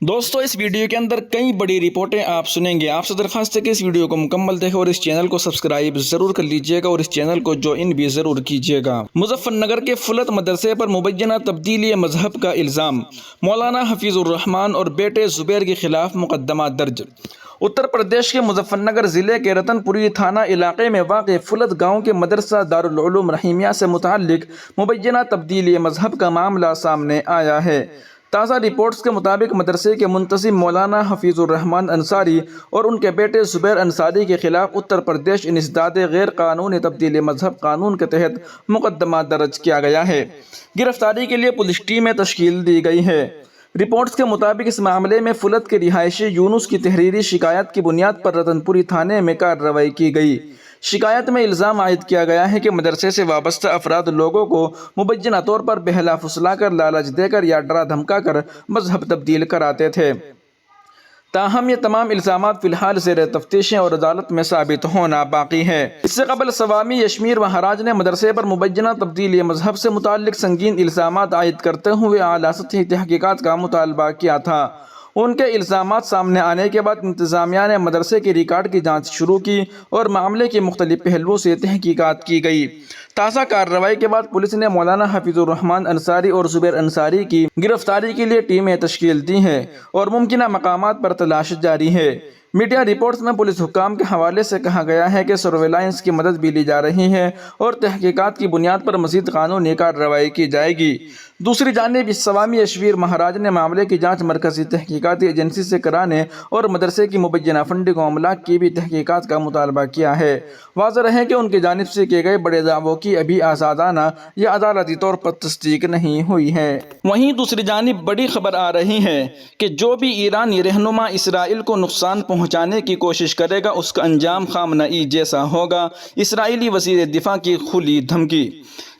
دوستو اس ویڈیو کے اندر کئی بڑی رپورٹیں آپ سنیں گے۔ آپ سے درخواست ہے کہ اس ویڈیو کو مکمل دیکھیں اور اس چینل کو سبسکرائب ضرور کر لیجئے گا اور اس چینل کو جوائن بھی ضرور کیجئے گا۔ مظفر نگر کے فلت مدرسے پر مبینہ تبدیلی مذہب کا الزام، مولانا حفیظ الرحمان اور بیٹے زبیر کے خلاف مقدمہ درج۔ اتر پردیش کے مظفر نگر ضلع کے رتن پوری تھانہ علاقے میں واقع فلت گاؤں کے مدرسہ دارالعلوم رحیمیہ سے متعلق مبینہ تبدیلی مذہب کا معاملہ سامنے آیا ہے۔ تازہ رپورٹس کے مطابق مدرسے کے منتظم مولانا حفیظ الرحمان انصاری اور ان کے بیٹے زبیر انصاری کے خلاف اتر پردیش انسداد غیر قانونی تبدیلی مذہب قانون کے تحت مقدمہ درج کیا گیا ہے۔ گرفتاری کے لیے پولیس ٹیمیں تشکیل دی گئی ہے۔ رپورٹس کے مطابق اس معاملے میں فلت کے رہائشی یونس کی تحریری شکایت کی بنیاد پر رتن پوری تھانے میں کارروائی کی گئی۔ شکایت میں الزام عائد کیا گیا ہے کہ مدرسے سے وابستہ افراد لوگوں کو مبینہ طور پر بہلا پھسلا کر، لالچ دے کر یا ڈرا دھمکا کر مذہب تبدیل کراتے تھے۔ تاہم یہ تمام الزامات فی الحال زیر تفتیش ہیں اور عدالت میں ثابت ہونا باقی ہے۔ اس سے قبل سوامی یشمیر مہاراج نے مدرسے پر مبینہ تبدیلی مذہب سے متعلق سنگین الزامات عائد کرتے ہوئے اعلیٰ سطحی تحقیقات کا مطالبہ کیا تھا۔ ان کے الزامات سامنے آنے کے بعد انتظامیہ نے مدرسے کے ریکارڈ کی جانچ شروع کی اور معاملے کے مختلف پہلوؤں سے تحقیقات کی گئی۔ تازہ کارروائی کے بعد پولیس نے مولانا حفیظ الرحمان انصاری اور زبیر انصاری کی گرفتاری کے لیے ٹیمیں تشکیل دی ہیں اور ممکنہ مقامات پر تلاش جاری ہے۔ میڈیا رپورٹس میں پولیس حکام کے حوالے سے کہا گیا ہے کہ سرویلائنس کی مدد بھی لی جا رہی ہے اور تحقیقات کی بنیاد پر مزید قانونی کارروائی کی جائے گی۔ دوسری جانب سوامی یشمیر مہاراج نے معاملے کی جانچ مرکزی تحقیقاتی ایجنسی سے کرانے اور مدرسے کی مبینہ فنڈنگ و املاک کی بھی تحقیقات کا مطالبہ کیا ہے۔ واضح رہے کہ ان کی جانب سے کیے گئے بڑے دعووں کی ابھی آزادانہ یا عدالتی طور پر تصدیق نہیں ہوئی ہے۔ وہیں دوسری جانب بڑی خبر آ رہی ہے کہ جو بھی ایرانی رہنما اسرائیل کو نقصان پہنچانے کی کوشش کرے گا اس کا انجام خامنئی جیسا ہوگا۔ اسرائیلی وزیر دفاع کی کھلی دھمکی۔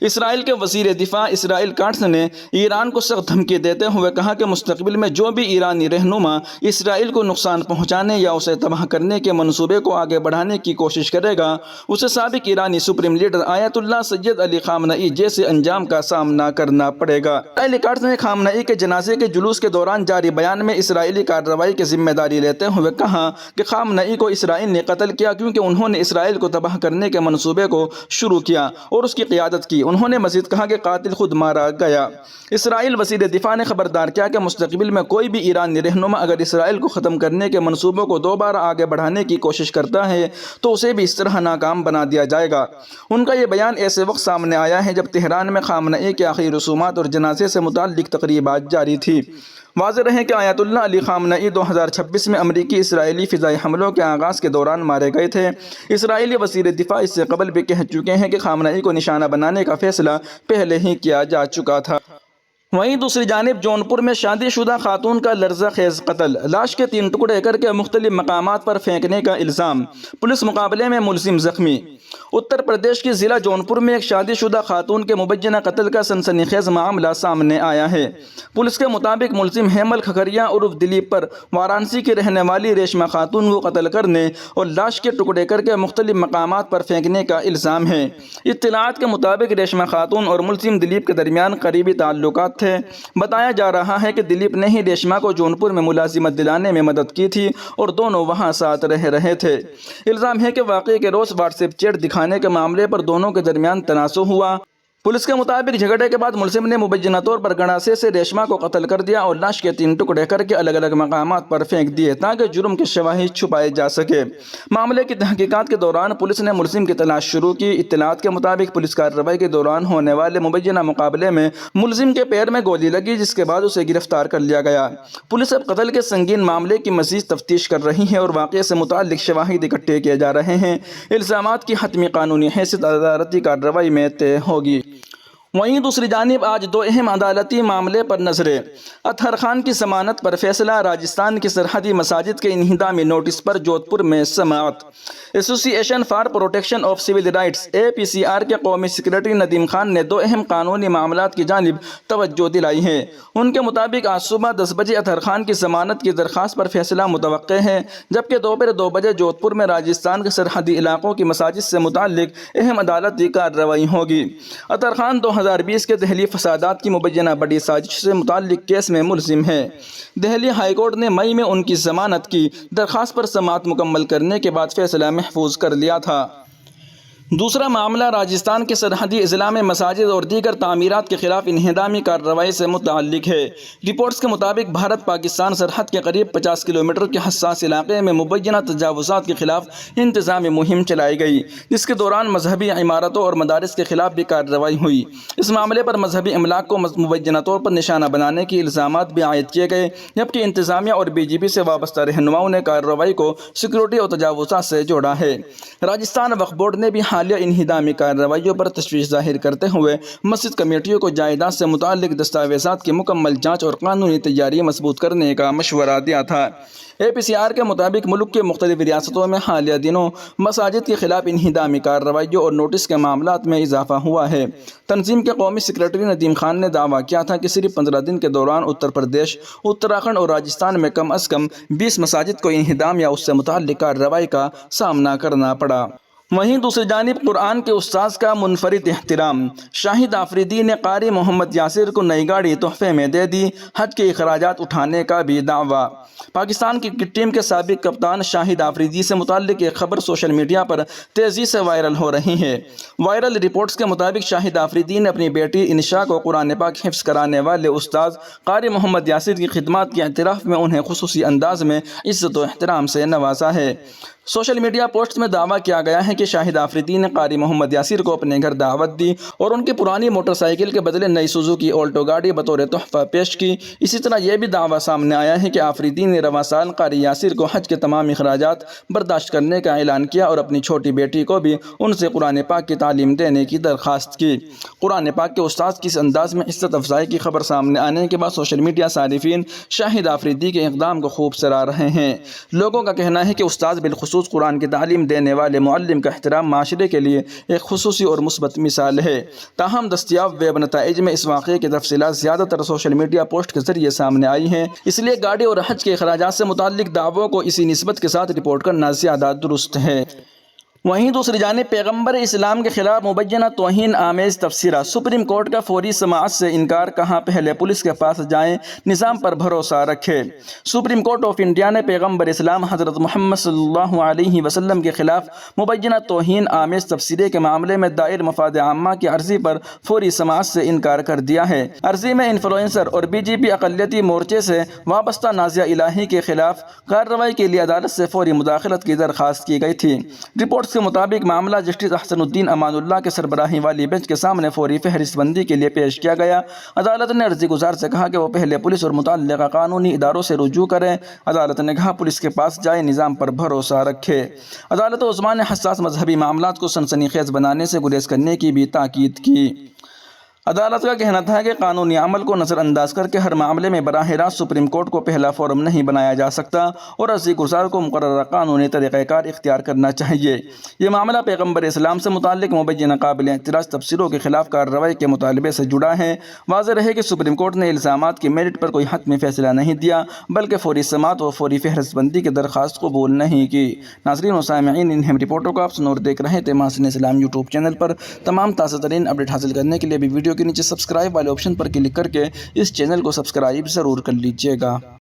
اسرائیل کے وزیر دفاع اسرائیل کاٹز نے ایران کو سخت دھمکی دیتے ہوئے کہا کہ مستقبل میں جو بھی ایرانی رہنما اسرائیل کو نقصان پہنچانے یا اسے تباہ کرنے کے منصوبے کو آگے بڑھانے کی کوشش کرے گا اسے سابق ایرانی سپریم لیڈر آیت اللہ سید علی خامنئی جیسے انجام کا سامنا کرنا پڑے گا۔ اسرائیلی کاٹز نے خامنئی کے جنازے کے جلوس کے دوران جاری بیان میں اسرائیلی کارروائی کی ذمہ داری لیتے ہوئے کہا کہ خامنئی کو اسرائیل نے قتل کیا کیونکہ انہوں نے اسرائیل کو تباہ کرنے کے منصوبے کو شروع کیا اور اس کی قیادت کی۔ انہوں نے مزید کہا کہ قاتل خود مارا گیا۔ اسرائیل وزیر دفاع نے خبردار کیا کہ مستقبل میں کوئی بھی ایرانی رہنما اگر اسرائیل کو ختم کرنے کے منصوبوں کو دوبارہ آگے بڑھانے کی کوشش کرتا ہے تو اسے بھی اس طرح ناکام بنا دیا جائے گا۔ ان کا یہ بیان ایسے وقت سامنے آیا ہے جب تہران میں خامنئی کے آخری رسومات اور جنازے سے متعلق تقریبات جاری تھی۔ واضح رہے کہ آیت اللہ علی خامنئی 2026 میں امریکی اسرائیلی فضائی حملوں کے آغاز کے دوران مارے گئے تھے۔ اسرائیلی وزیر دفاع اس سے قبل بھی کہہ چکے ہیں کہ خامنئی کو نشانہ بنانے کا فیصلہ پہلے ہی کیا جا چکا تھا۔ وہیں دوسری جانب جونپور میں شادی شدہ خاتون کا لرزہ خیز قتل، لاش کے 3 ٹکڑے کر کے مختلف مقامات پر پھینکنے کا الزام، پولیس مقابلے میں ملزم زخمی۔ اتر پردیش کے ضلع جونپور میں ایک شادی شدہ خاتون کے مبینہ قتل کا سنسنی خیز معاملہ سامنے آیا ہے۔ پولیس کے مطابق ملزم ہیمل کھکھریا عرف دلیپ پر وارانسی کی رہنے والی ریشمہ خاتون کو قتل کرنے اور لاش کے ٹکڑے کر کے مختلف مقامات پر پھینکنے کا الزام ہے۔ اطلاعات کے مطابق ریشمہ خاتون اور ملزم دلیپ کے درمیان قریبی تعلقات تھے۔ بتایا جا رہا ہے کہ دلیپ نے ہی ریشمہ کو جونپور میں ملازمت دلانے میں مدد کی تھی اور دونوں وہاں ساتھ رہ رہے تھے۔ الزام ہے کہ واقعے کے روز واٹس ایپ چیٹ دکھانے کے معاملے پر دونوں کے درمیان تنازع ہوا۔ پولیس کے مطابق جھگڑے کے بعد ملزم نے مبینہ طور پر گنڈاسے سے ریشمہ کو قتل کر دیا اور لاش کے 3 ٹکڑے کر کے الگ الگ مقامات پر پھینک دیے تاکہ جرم کے شواہد چھپائے جا سکے۔ معاملے کی تحقیقات کے دوران پولیس نے ملزم کی تلاش شروع کی۔ اطلاعات کے مطابق پولیس کارروائی کے دوران ہونے والے مبینہ مقابلے میں ملزم کے پیر میں گولی لگی جس کے بعد اسے گرفتار کر لیا گیا۔ پولیس اب قتل کے سنگین معاملے کی مزید تفتیش کر رہی ہے اور واقعے سے متعلق شواہد اکٹھے کیے جا رہے ہیں۔ الزامات کی حتمی قانونی حیثیت عدالتی کارروائی میں طے ہوگی۔ وہیں دوسری جانب آج 2 اہم عدالتی معاملے پر نظریں۔ اطہر خان کی ضمانت پر فیصلہ، راجستھان کی سرحدی مساجد کے انہدامی نوٹس پر جودھپور میں سماعت۔ ایسوسی ایشن for protection of civil rights APCR کے قومی سیکریٹری ندیم خان نے 2 اہم قانونی معاملات کی جانب توجہ دلائی ہے۔ ان کے مطابق آج صبح 10 بجے اطہر خان کی ضمانت کی درخواست پر فیصلہ متوقع ہے جبکہ دوپہر 2 بجے جودھپور میں راجستھان کے سرحدی علاقوں کی مساجد سے متعلق اہم عدالتی کارروائی ہوگی۔ اطہر خان 2020 کے دہلی فسادات کی مبینہ بڑی سازش سے متعلق کیس میں ملزم ہے۔ دہلی ہائی کورٹ نے مئی میں ان کی ضمانت کی درخواست پر سماعت مکمل کرنے کے بعد فیصلہ محفوظ کر لیا تھا۔ دوسرا معاملہ راجستھان کے سرحدی اضلاع میں مساجد اور دیگر تعمیرات کے خلاف انہدامی کارروائی سے متعلق ہے۔ رپورٹس کے مطابق بھارت پاکستان سرحد کے قریب 50 کلومیٹر کے حساس علاقے میں مبینہ تجاوزات کے خلاف انتظامی مہم چلائی گئی، جس کے دوران مذہبی عمارتوں اور مدارس کے خلاف بھی کارروائی ہوئی۔ اس معاملے پر مذہبی املاک کو مبینہ طور پر نشانہ بنانے کے الزامات بھی عائد کیے گئے، جبکہ انتظامیہ اور بی جے پی سے وابستہ رہنماؤں نے کارروائی کو سیکورٹی اور تجاوزات سے جوڑا ہے۔ راجستھان وقف بورڈ نے بھی حالیہ انہدامی کارروائیوں پر تشویش ظاہر کرتے ہوئے مسجد کمیٹیوں کو جائیداد سے متعلق دستاویزات کی مکمل جانچ اور قانونی تیاری مضبوط کرنے کا مشورہ دیا تھا۔ اے پی سی آر کے مطابق ملک کے مختلف ریاستوں میں حالیہ دنوں مساجد کے خلاف انہدامی کارروائیوں اور نوٹس کے معاملات میں اضافہ ہوا ہے۔ تنظیم کے قومی سیکریٹری ندیم خان نے دعویٰ کیا تھا کہ صرف 15 دن کے دوران اتر پردیش، اتراکھنڈ اور راجستھان میں کم از کم 20 مساجد کو انہدام یا اس سے متعلق کارروائی کا سامنا کرنا پڑا۔ وہیں دوسری جانب قرآن کے استاذ کا منفرد احترام، شاہد آفریدی نے قاری محمد یاسر کو نئی گاڑی تحفے میں دے دی، حج کے اخراجات اٹھانے کا بھی دعویٰ۔ پاکستان کرکٹ ٹیم کے سابق کپتان شاہد آفریدی سے متعلق ایک خبر سوشل میڈیا پر تیزی سے وائرل ہو رہی ہے۔ وائرل رپورٹس کے مطابق شاہد آفریدی نے اپنی بیٹی انشا کو قرآن پاک حفظ کرانے والے استاذ قاری محمد یاسر کی خدمات کے اعتراف میں انہیں خصوصی انداز میں عزت و احترام سے نوازا ہے۔ سوشل میڈیا پوسٹ میں دعویٰ کیا گیا ہے کہ شاہد آفریدی نے قاری محمد یاسر کو اپنے گھر دعوت دی اور ان کی پرانی موٹر سائیکل کے بدلے نئی سوزوکی آلٹو گاڑی بطور تحفہ پیش کی۔ اسی طرح یہ بھی دعویٰ سامنے آیا ہے کہ آفریدی نے رواں سال قاری یاسر کو حج کے تمام اخراجات برداشت کرنے کا اعلان کیا اور اپنی چھوٹی بیٹی کو بھی ان سے قرآن پاک کی تعلیم دینے کی درخواست کی۔ قرآن پاک کے استاذ کی اس انداز میں عزت افزائی کی خبر سامنے آنے کے بعد سوشل میڈیا صارفین شاہد آفریدی کے اقدام کو خوب سراہ رہے ہیں۔ لوگوں کا کہنا ہے کہ استاذ بالخصوص قرآن کی تعلیم دینے والے معلم کا احترام معاشرے کے لیے ایک خصوصی اور مثبت مثال ہے۔ تاہم دستیاب ویب نتائج میں اس واقعے کی تفصیلات زیادہ تر سوشل میڈیا پوسٹ کے ذریعے سامنے آئی ہیں، اس لیے گاڑی اور حج کے اخراجات سے متعلق دعووں کو اسی نسبت کے ساتھ رپورٹ کرنا زیادہ درست ہے۔ وہیں دوسری جانب پیغمبر اسلام کے خلاف مبینہ توہین آمیز تبصرہ، سپریم کورٹ کا فوری سماعت سے انکار، کہاں پہلے پولیس کے پاس جائیں، نظام پر بھروسہ رکھے۔ سپریم کورٹ آف انڈیا نے پیغمبر اسلام حضرت محمد صلی اللہ علیہ وسلم کے خلاف مبینہ توہین آمیز تبصرے کے معاملے میں دائر مفاد عامہ کی عرضی پر فوری سماعت سے انکار کر دیا ہے۔ عرضی میں انفلوئنسر اور بی جے پی اقلیتی مورچے سے وابستہ نازیہ الہی کے خلاف کارروائی کے لیے عدالت سے فوری مداخلت کی درخواست کی گئی تھی۔ رپورٹس کے مطابق معاملہ جسٹس احسن الدین امان اللہ کے سربراہی والی بینچ کے سامنے فوری فہرست بندی کے لیے پیش کیا گیا۔ عدالت نے عرضی گزار سے کہا کہ وہ پہلے پولیس اور متعلقہ قانونی اداروں سے رجوع کریں۔ عدالت نے کہا پولیس کے پاس جائے، نظام پر بھروسہ رکھے۔ عدالت عظمیٰ نے حساس مذہبی معاملات کو سنسنی خیز بنانے سے گریز کرنے کی بھی تاکید کی۔ عدالت کا کہنا تھا کہ قانونی عمل کو نظر انداز کر کے ہر معاملے میں براہ راست سپریم کورٹ کو پہلا فورم نہیں بنایا جا سکتا اور عرضی گزار کو مقررہ قانونی طریقہ کار اختیار کرنا چاہیے۔ یہ معاملہ پیغمبر اسلام سے متعلق مبینہ قابل اعتراض تبصروں کے خلاف کارروائی کے مطالبے سے جڑا ہے۔ واضح رہے کہ سپریم کورٹ نے الزامات کی میرٹ پر کوئی حتمی فیصلہ نہیں دیا، بلکہ فوری سماعت و فوری فہرست بندی کی درخواست قبول نہیں کی۔ ناظرین و سامعین، ان اہم رپورٹوں کو آپ سن اور دیکھ رہے تھے محسن اسلام یوٹیوب چینل پر۔ تمام تازہ ترین اپڈیٹ حاصل کرنے کے لیے بھی ویڈیو کے نیچے سبسکرائب والے آپشن پر کلک کر کے اس چینل کو سبسکرائب ضرور کر لیجیے گا۔